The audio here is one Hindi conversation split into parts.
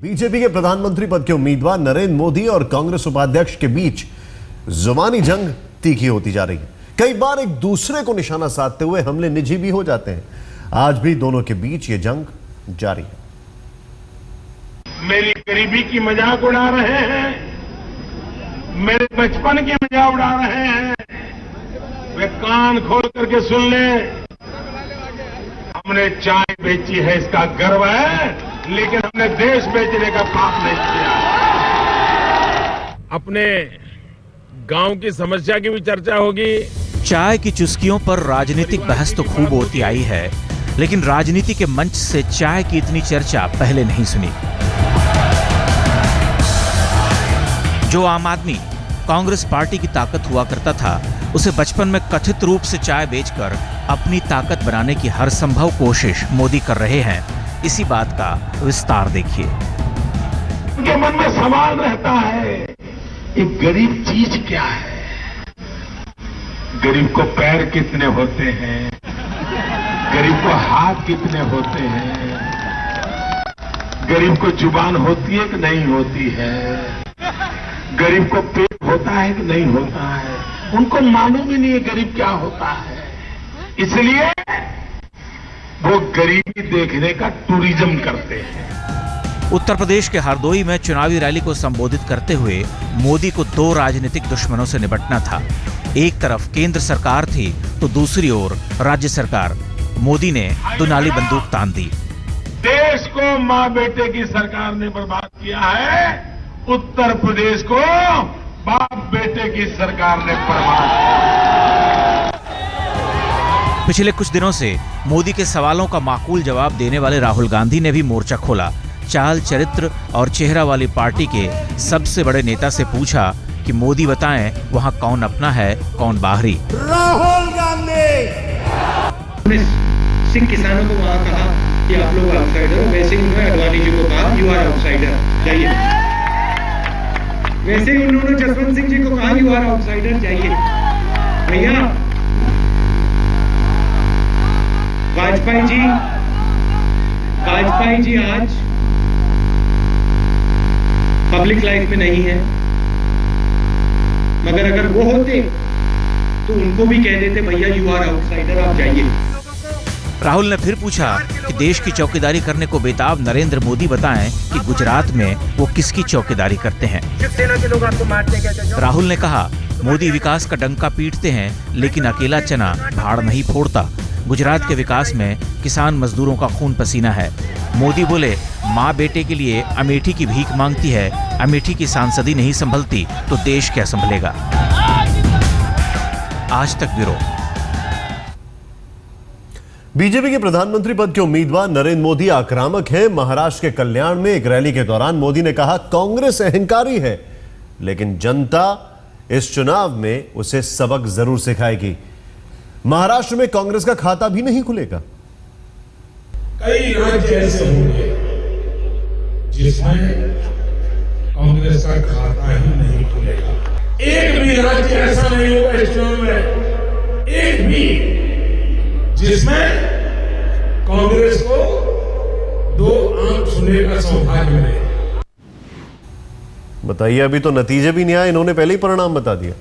बीजेपी के प्रधानमंत्री पद के उम्मीदवार नरेंद्र मोदी और कांग्रेस उपाध्यक्ष के बीच जुबानी जंग तीखी होती जा रही है। कई बार एक दूसरे को निशाना साधते हुए हमले निजी भी हो जाते हैं। आज भी दोनों के बीच ये जंग जारी है। मेरी गरीबी की मजाक उड़ा रहे हैं, मेरे बचपन की मजाक उड़ा रहे हैं। वे कान खोल करके सुन ले, हमने चाय बेची है इसका गर्व है, लेकिन हमने देश बेचने का पाप नहीं किया। अपने गांव की समस्या की भी चर्चा होगी। चाय की चुस्कियों पर राजनीतिक बहस तो खूब होती आई है, लेकिन राजनीति के मंच से चाय की इतनी चर्चा पहले नहीं सुनी। जो आम आदमी कांग्रेस पार्टी की ताकत हुआ करता था, उसे बचपन में कथित रूप से चाय बेचकर अपनी ताकत बनाने की हर संभव कोशिश मोदी कर रहे हैं। इसी बात का विस्तार देखिए। उनके मन में सवाल रहता है, एक गरीब चीज क्या है? गरीब को पैर कितने होते हैं? गरीब को हाथ कितने होते हैं? गरीब को जुबान होती है कि नहीं होती है? गरीब को पेट होता है कि नहीं होता है? उनको मालूम ही नहीं है गरीब क्या होता है। इसलिए वो गरीबी देखने का टूरिज्म करते हैं। उत्तर प्रदेश के हरदोई में चुनावी रैली को संबोधित करते हुए मोदी को दो राजनीतिक दुश्मनों से निपटना था। एक तरफ केंद्र सरकार थी तो दूसरी ओर राज्य सरकार। मोदी ने दुनाली बंदूक तान दी। देश को मां बेटे की सरकार ने बर्बाद किया है, उत्तर प्रदेश को बाप बेटे की सरकार ने बर्बाद किया। पिछले कुछ दिनों से मोदी के सवालों का माकूल जवाब देने वाले राहुल गांधी ने भी मोर्चा खोला। चाल, चरित्र और चेहरा वाली पार्टी के सबसे बड़े नेता से पूछा कि मोदी बताएं वहां कौन अपना है, कौन बाहरी। राहुल गांधी सिख किसानों को वहां कहा कि आप लोग आउटसाइडर हो, वैसे ही उन्होंने अडवाणी जी को कहा यू आर आउटसाइडर, जाइए। वैसे ही उन्होंने जसवंत सिंह जी को कहा यू आर आउटसाइडर, जाइए। भैया वाजपेयी जी आज पब्लिक लाइफ में नहीं है, मगर अगर वो होते तो उनको भी कह देते भैया यू आर आउटसाइडर, आप जाइए। राहुल ने फिर पूछा कि देश की चौकीदारी करने को बेताब नरेंद्र मोदी बताएं कि गुजरात में वो किसकी चौकीदारी करते हैं। शिवसेना के लोग आपको मारते क्या? राहुल ने कहा मोदी विकास का डंका पीटते हैं, लेकिन अकेला चना भाड़ नहीं फोड़ता। गुजरात के विकास में किसान मजदूरों का खून पसीना है। मोदी बोले माँ बेटे के लिए अमेठी की भीख मांगती है, अमेठी की सांसदी नहीं संभलती तो देश क्या संभलेगा। आज तक ब्यूरो। बीजेपी के प्रधानमंत्री पद के उम्मीदवार नरेंद्र मोदी आक्रामक हैं। महाराष्ट्र के कल्याण में एक रैली के दौरान मोदी ने कहा कांग्रेस अहंकारी है, लेकिन जनता इस चुनाव में उसे सबक जरूर सिखाएगी। महाराष्ट्र में कांग्रेस का खाता भी नहीं खुलेगा। कई राज्य ऐसे होंगे जिसमें कांग्रेस का खाता ही नहीं खुलेगा। एक भी राज्य ऐसा नहीं होगा इस चुनाव में, एक भी, जिसमें कांग्रेस को दो आंख छूने का सौभाग्य मिले। बताइए, अभी तो नतीजे भी नहीं आए, इन्होंने पहले ही परिणाम बता दिया।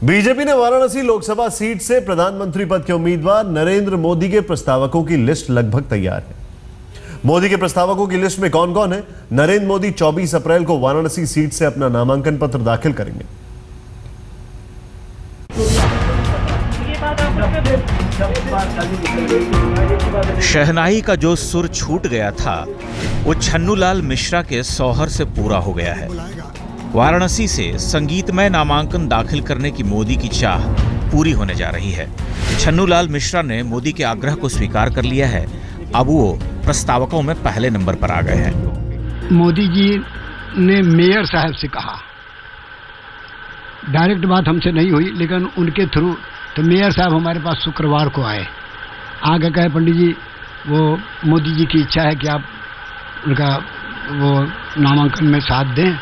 बीजेपी ने वाराणसी लोकसभा सीट से प्रधानमंत्री पद के उम्मीदवार नरेंद्र मोदी के प्रस्तावकों की लिस्ट लगभग तैयार है। मोदी के प्रस्तावकों की लिस्ट में कौन कौन है? नरेंद्र मोदी 24 अप्रैल को वाराणसी सीट से अपना नामांकन पत्र दाखिल करेंगे। शहनाई का जो सुर छूट गया था, वो छन्नूलाल मिश्रा के सौहर से पूरा हो गया है। वाराणसी से संगीतमय नामांकन दाखिल करने की मोदी की चाह पूरी होने जा रही है। छन्नूलाल मिश्रा ने मोदी के आग्रह को स्वीकार कर लिया है। अब वो प्रस्तावकों में पहले नंबर पर आ गए हैं। मोदी जी ने मेयर साहब से कहा, डायरेक्ट बात हमसे नहीं हुई, लेकिन उनके थ्रू तो मेयर साहब हमारे पास शुक्रवार को आए, आगे कहे पंडित जी वो मोदी जी की इच्छा है कि आप उनका वो नामांकन में साथ दें।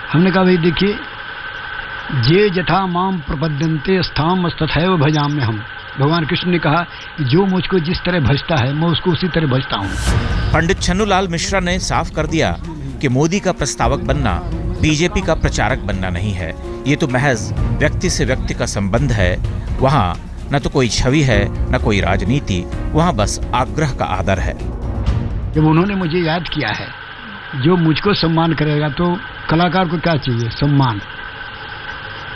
हमने कहा भाई देखिए, जे जथा माम प्रपद्यन्ते स्थाम तथैव भजाम्य हम, भगवान कृष्ण ने कहा कि जो मुझको जिस तरह भजता है मैं उसको उसी तरह भजता हूँ। पंडित छन्नूलाल मिश्रा ने साफ कर दिया कि मोदी का प्रस्तावक बनना बीजेपी का प्रचारक बनना नहीं है। ये तो महज व्यक्ति से व्यक्ति का संबंध है। वहाँ न तो कोई छवि है न कोई राजनीति, वहाँ बस आग्रह का आदर है। जब उन्होंने मुझे याद किया है, जो मुझको सम्मान करेगा तो कलाकार को क्या चाहिए? सम्मान।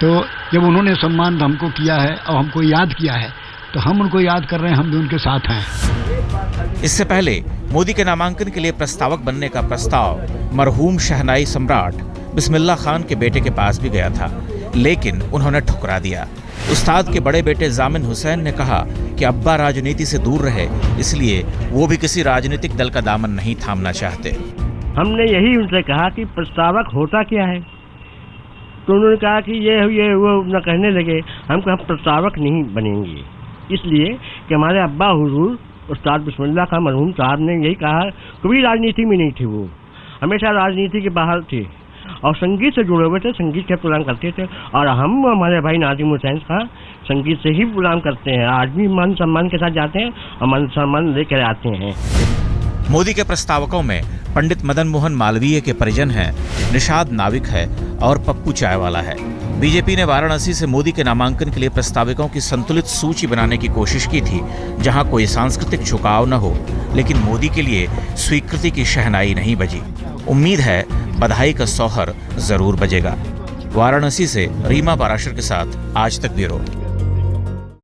तो जब उन्होंने सम्मान हमको किया है और हमको याद किया है तो हम उनको याद कर रहे हैं, हम भी उनके साथ हैं। इससे पहले मोदी के नामांकन के लिए प्रस्तावक बनने का प्रस्ताव मरहूम शहनाई सम्राट बिस्मिल्लाह खान के बेटे के पास भी गया था, लेकिन उन्होंने ठुकरा दिया। उस्ताद के बड़े बेटे जामिन हुसैन ने कहा कि अब्बा राजनीति से दूर रहे, इसलिए वो भी किसी राजनीतिक दल का दामन नहीं थामना चाहते। हमने यही उनसे कहा कि प्रस्तावक होता क्या है, तो उन्होंने कहा कि ये वो न कहने लगे हम प्रस्तावक नहीं बनेंगे, इसलिए कि हमारे अब्बा हुजूर उस्ताद बिस्मिल्लाह खान मरहूम साहब ने यही कहा। कभी राजनीति में नहीं थे, वो हमेशा राजनीति के बाहर थे और संगीत से जुड़े हुए थे, संगीत के प्रोग्राम करते थे। और हम हमारे भाई नाजिम हुसैन खान संगीत से ही प्रोग्राम करते हैं, आज भी मान सम्मान के साथ जाते हैं और मान सम्मान लेकर आते हैं। मोदी के प्रस्तावकों में पंडित मदन मोहन मालवीय के परिजन हैं, निषाद नाविक है और पप्पू चायवाला है। बीजेपी ने वाराणसी से मोदी के नामांकन के लिए प्रस्तावकों की संतुलित सूची बनाने की कोशिश की थी, जहां कोई सांस्कृतिक झुकाव न हो, लेकिन मोदी के लिए स्वीकृति की शहनाई नहीं बजी। उम्मीद है बधाई का सौहर जरूर बजेगा। वाराणसी से रीमा पाराशर के साथ आज तक ब्यूरो।